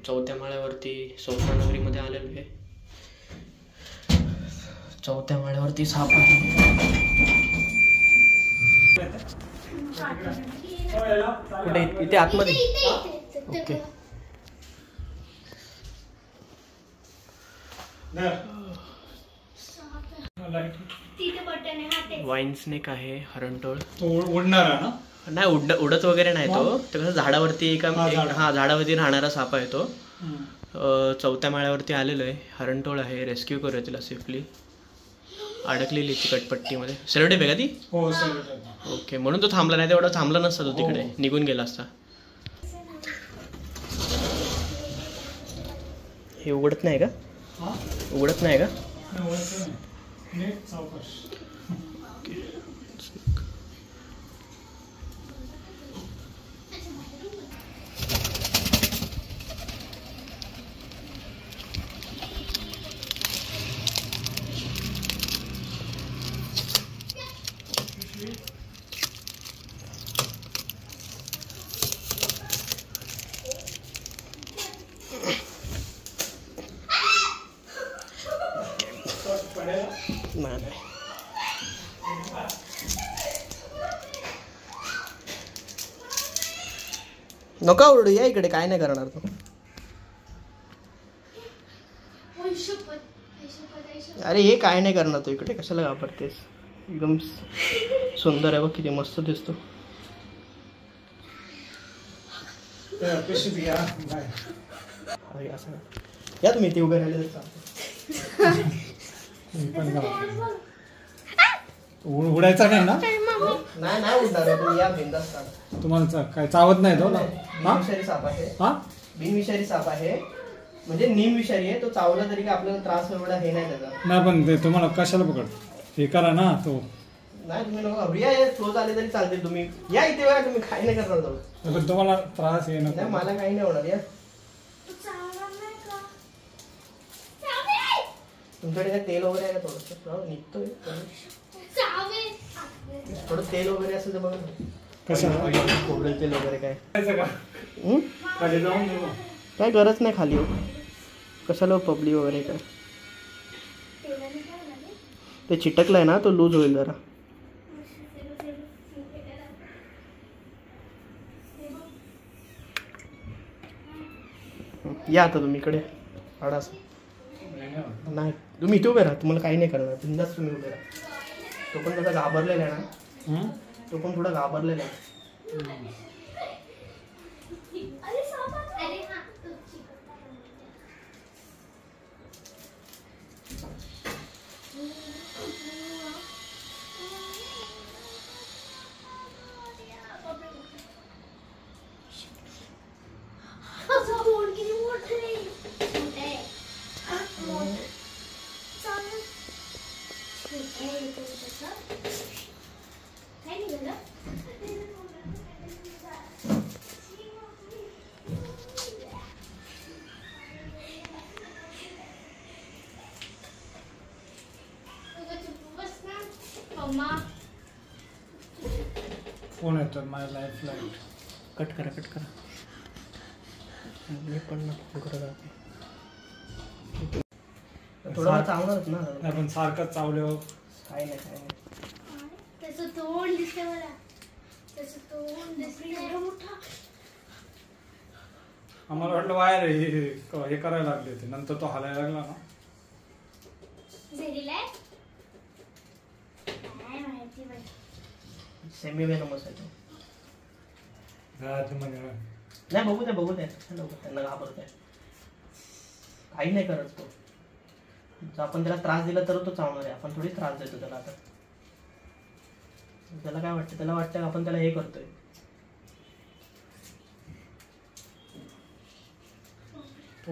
चौथ्या माळ्यावरती सोसानगरीमध्ये आलेलो आहे. चौथ्या माळ्यावरती साप आहे. कुठे? इथे आतमध्ये. ओके. वाईन स्नेक आहे, हरणटोळ. उडणार ना? नाही, उडत वगैरे नाही तो. कसं झाडावरती झाडावरती राहणारा साप आहे तो. चौथ्या माळ्यावरती आलेलो आहे. हरणटोळ आहे. रेस्क्यू करूया तिला सेफली. अडकलेली चिकटपट्टीमध्ये. सेलोटेप आहे का ती? हो, सेलोटेप. ओके, म्हणून तो थांबला. नाही तेवढा थांबला नसता तो तिकडे, निघून गेला असता. हे उघडत नाही का? उघडत नाही का? नाही. नका ओरडू, या इकडे. काय नाही करणार तो. अरे हे काय नाही करणार तो. इकडे कशाला घाबरतेस? एकदम सुंदर आहे बघ, किती मस्त दिसतो. या तुम्ही ते उभे राहिले. उडायचा नाही ना? नाही उडणार. या बिंदास. तुम्हाला काय चावत नाही तो? बिनविषारी साप आहे. बिनविषारी साप आहे, म्हणजे निमविषारी आहे. तो चावला तरी काय आपल्याला त्रास एवढा हे नाही त्याचा. नाही, पण ते तुम्हाला कशाला पकड हे करा ना तो. नाही, तुम्ही नको. या क्लोज आले तरी चालते. तुम्ही या इथे वेळा. तुम्ही काही नाही करणार जाऊ. पण तुम्हाला त्रास येणार नाही, मला काही नाही होणार. या तुमच्याकडे काय तेल वगैरे आहे का? थोडंसं निघतोय. थोडं तेल वगैरे असेल तर बघा. खोबरेल तेल वगैरे काय? काय गरज नाही खाली. कशाला पबली वगैरे काय? ते चिटकलंय ना, तो लूज होईल जरा. या आता तुम्ही इकडे. आडास नाही, तुम्ही इथे उभे राहा. तुम्हाला काही नाही करणार. बिंदास तुम्ही उभे राहा. तो पण थोडा घाबरलेला आहे ना. तो पण थोडा घाबरलेला आहे. फोन येतो. माय लाईफ लाईट. कट करा. मी पण ना थोडं चावणारच ना. नाही, पण सारखंच चावल्यावर काही नाही. त्याचं तोंड दिसते मला. त्याचं तोंड दिसते मोठा. आम्हाला वाटलं वायर हे करायला लागले होते. नंतर तो हलायला लागला ना. सेमी वेनमस आहे तो. नाही, बघू द्या. त्यांना घाबरत आहे. काही नाही करत तो. जर आपण त्याला त्रास दिला तर तो चावणार आहे. आपण थोडी त्रास देतो त्याला. आता त्याला काय वाटतं? त्याला वाटतं आपण त्याला हे करतोय.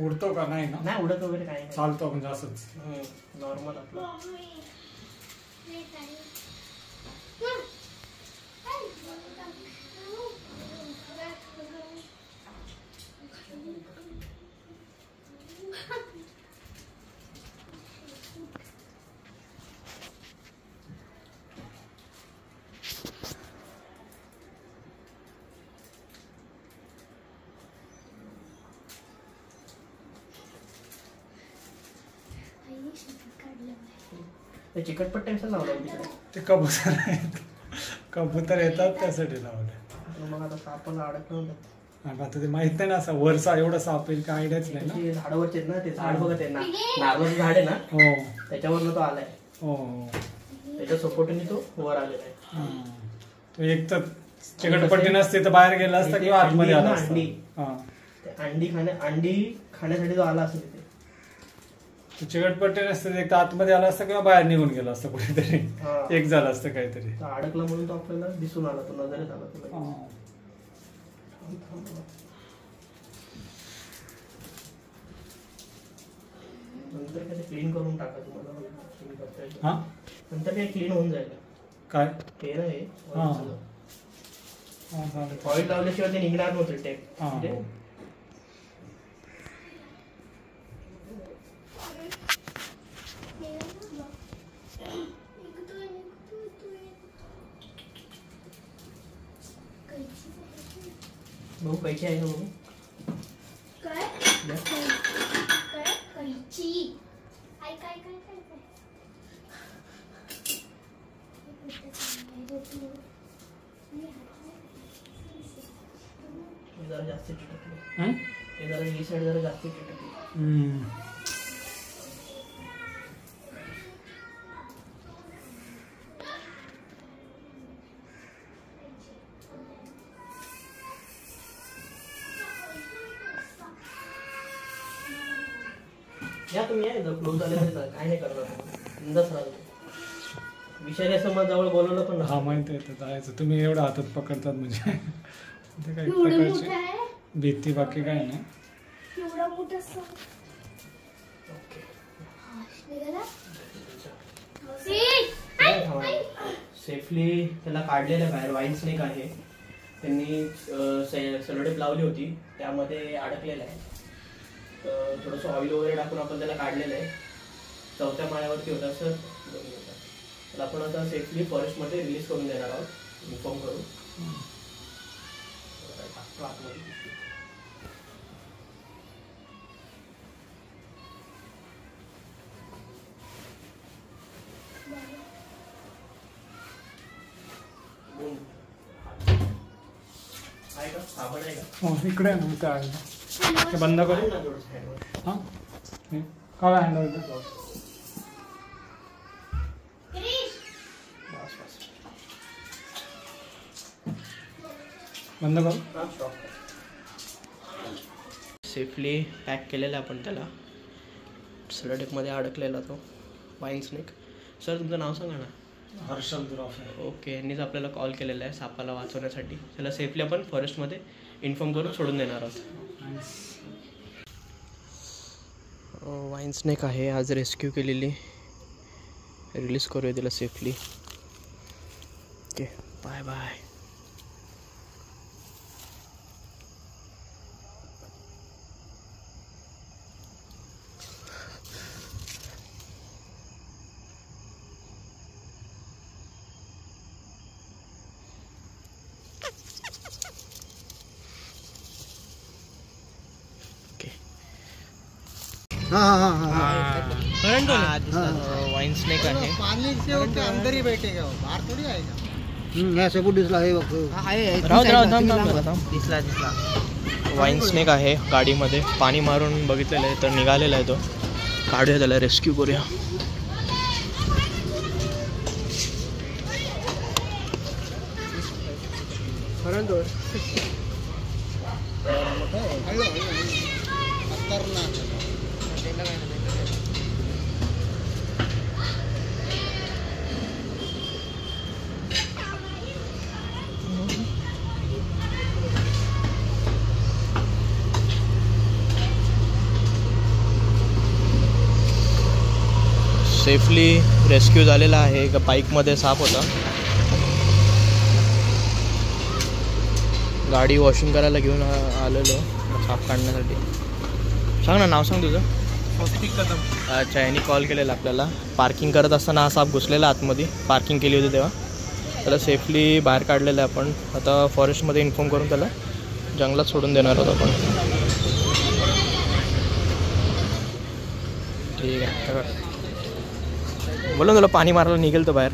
उडतो का? नाही ना. नाही उडत वगैरे काही नाही. चालतो म्हणजे असंच नॉर्मल आपलं. ते चिकटपट्ट्या कसं लावलं तिकडे? ते कबूतर आहेत, कबूतर येतात त्यासाठी लावले. मग आता सापाला अडकलं आता ते माहित नाही ना, असं वरचा एवढा साप येईल काय आयडियाच नाही ना. झाडावरचे ना ते झाड बघत आहे ना, नारळाचं झाड आहे ना, हो त्याच्यावरनं तो आलाय. हो त्याच्या सपोर्टने तो वर आलेला आहे. तो एक तर चिकटपट्टी नसते तर बाहेर गेला असता किंवा आतमध्ये आला असता. अंडी खाण्यासाठी तो आला असेल तिथे. चिकटपट्टी नसते तर एक तर आतमध्ये आला असता किंवा बाहेर निघून गेला असता कुठेतरी, एक झालं असतं काहीतरी. अडकला म्हणून तो आपल्याला दिसून आला, तो नजरेत आला तुला. नंतर काय क्लीन करून टाका तुम्हाला, नंतर काय क्लीन होऊन जाईल. काय ते ना हे ऑइल लावल्याशिवाय ते निघणार नव्हतं टेप. भाऊ कैची आहे ना भाऊ? काय कैची? काय काय काय काय काय जरा जास्त चिटकले, ते जरा ही साईड जरा जास्त चिटकली. या तुम्ही या क्लोज झाले काय नाही करणार, बिंदास राहतो. विषारी समज जवळ बोलवलं पण हा माहिती आहे जायचं. तुम्ही एवढं हातात पकडतात म्हणजे ते काही एवढं प्रकारची मोठं आहे, भीती बाकी काय नाही. एवढा मोठा असं. निघाला? सेफली त्याला काढलेलं बाहेर. वाईन स्नेक आहे, त्यांनी सेलोटेप लावली होती, त्यामध्ये अडकलेलं आहे. थोडंसं ऑइल वगैरे टाकून आपण त्याला काढलेलं आहे. 4थ्या माळ्यावरती होता असं त्याला आपण आता सेफली फॉरेस्टमध्ये रिलीज करून देणार आहोत, इन्फॉर्म करू. आहे का साबण आहे का? हो इकडे आहे ना, काय ते बंद करू. हां काय हँडल बंद करू. सेफली पॅक केलेला आपण त्याला. सेलोटेपमध्ये अडकलेला तो वाईन स्नेक. सर तुमचं नाव सांगा ना. हर्षल दुराफ. ओके, यांनीच आपल्याला कॉल केलेला आहे सापाला वाचवण्यासाठी. त्याला सेफली आपण फॉरेस्टमध्ये इन्फॉर्म करून सोडून देणार आहोत. वाईन स्नेक आहे, आज रेस्क्यू केलेली. रिलीज करूया तिला safely. Okay, bye bye. Vine snake आहे. पानी से होके अंदर ही बैठेगा वो, बाहर थोड़ी आएगा. या सबूत दिसला आहे बघ. दिसला. वाईन स्नेक आहे गाडीमध्ये. पाणी मारून बघितलेलं आहे तर निघालेला आहे तो. काढूया त्याला, रेस्क्यू करूया. सेफली रेस्क्यू झालेला आहे. बाईकमध्ये साप होता. गाडी वॉशिंग करायला घेऊन आलेलो साप काढण्यासाठी. सांग ना, नाव सांग तुझं. अच्छा, यांनी कॉल केलेला आपल्याला. पार्किंग करत असताना हा साप घुसलेला आतमध्ये. पार्किंग केली होती तेव्हा. त्याला सेफली बाहेर काढलेलं आहे आपण. आता फॉरेस्टमध्ये इन्फॉर्म करून त्याला जंगलात सोडून देणार आहोत आपण. ठीक आहे. बोला तुला पाणी मारायला निघेल तो बाहेर.